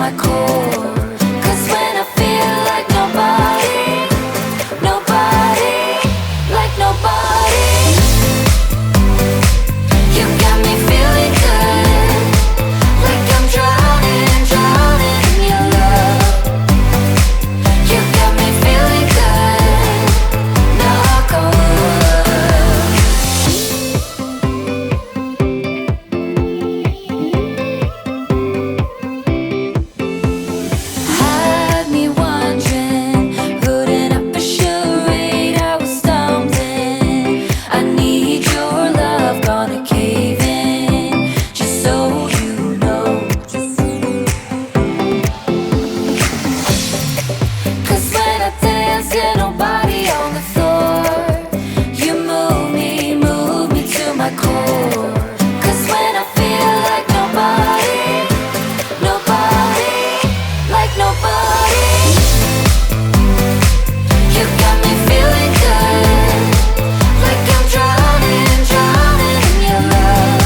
my core. 'Cause when I feel like nobody, nobody, like nobody, you got me feeling good, like I'm drowning, drowning in your love. You got me feeling good, knock on wood. Had me wondering, putting up a charade, I was stumbling. I need your love, gonna cave in, just so you know. 'Cause when I dance, yeah, nobody on the floor. You move me to my core. 'Cause when I feel like nobody, nobody, like nobody, you got me feeling good, like I'm drowning, drowning in your love.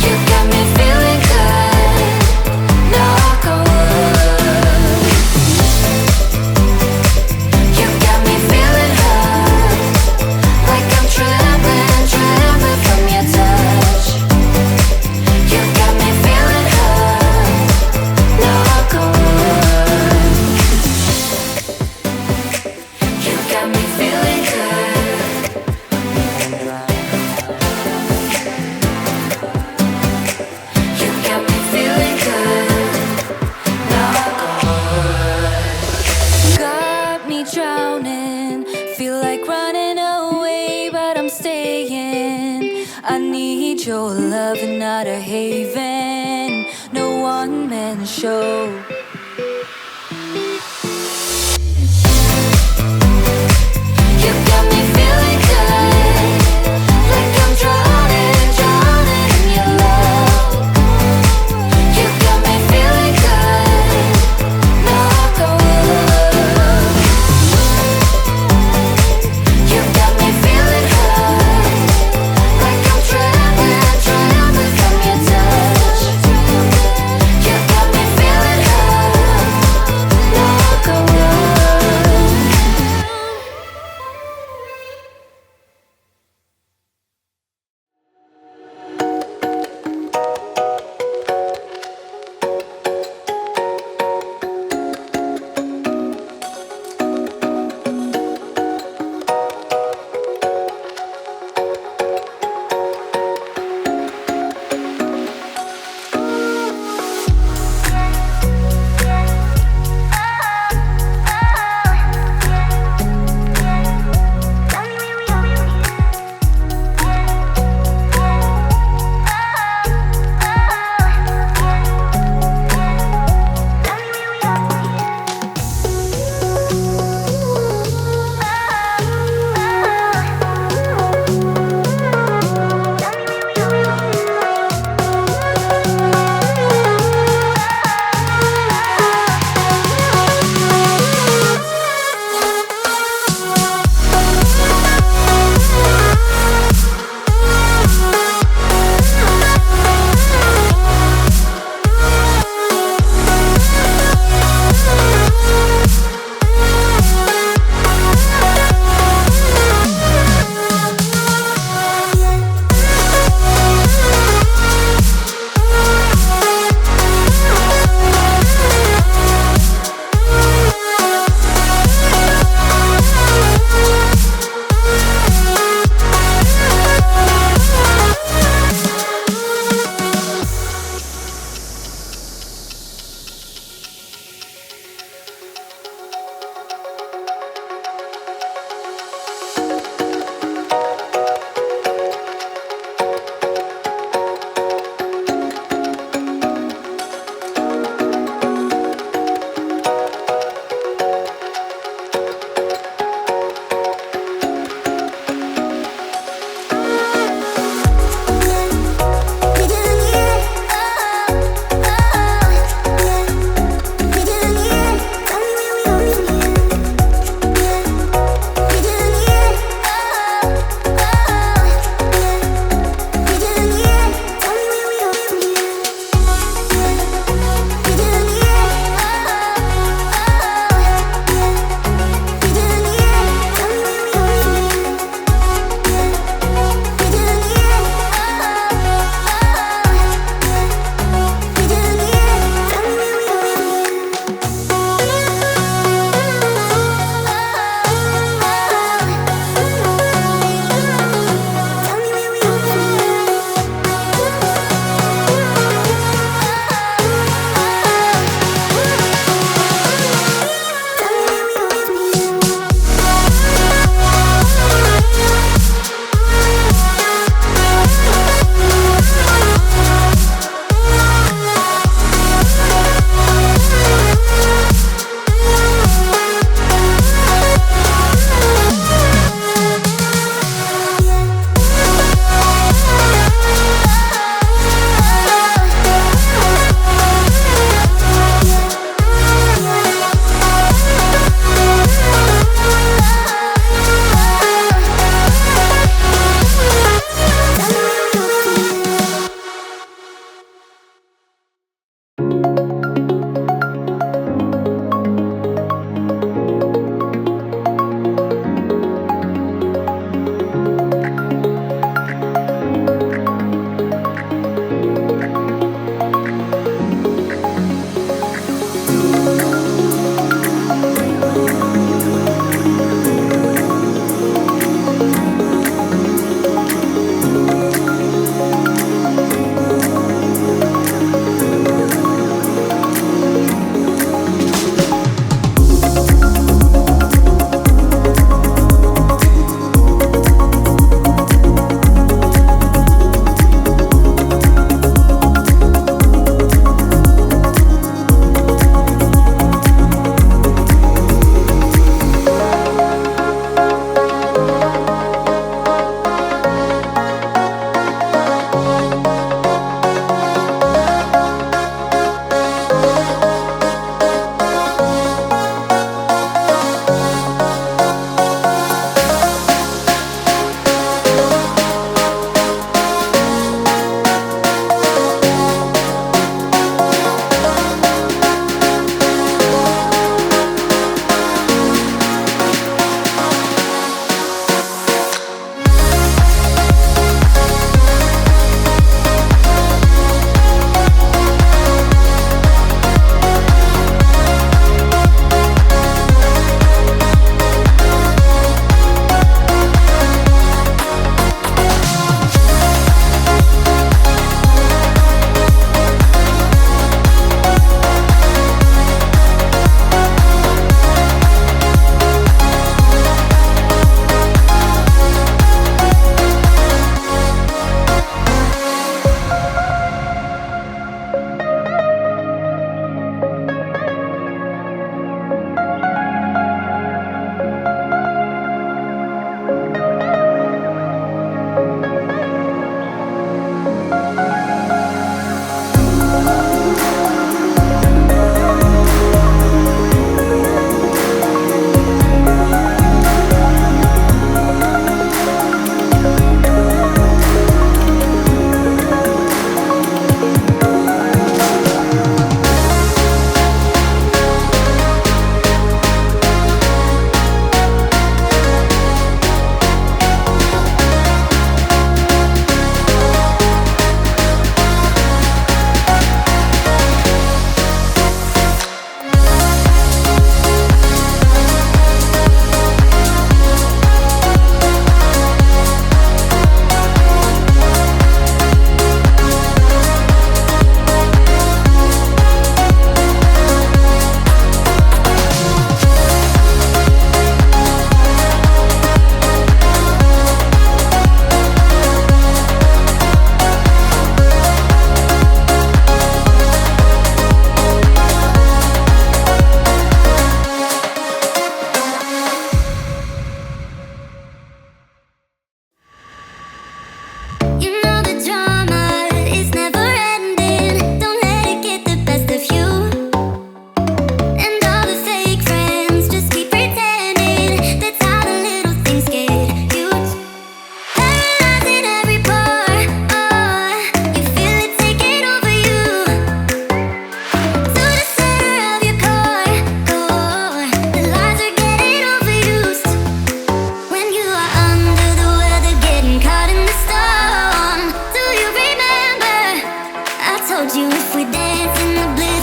You got me feeling good, knock on wood. You got me feeling hurt, like I'm trembling, trembling from your touch. You got me feeling hurt, knock on wood. You got me feeling good. You got me feeling good, knock on wood. Got me drowning, feel like running away, but I'm staying. I need your love and not a haven, no one-man show. You got me feeling good, like I'm drowning, drowning in your love. You got me feeling good, knock on wood. You got me feeling hurt, like I'm trembling, trembling from your touch. You got me feeling hurt, dance in the blue.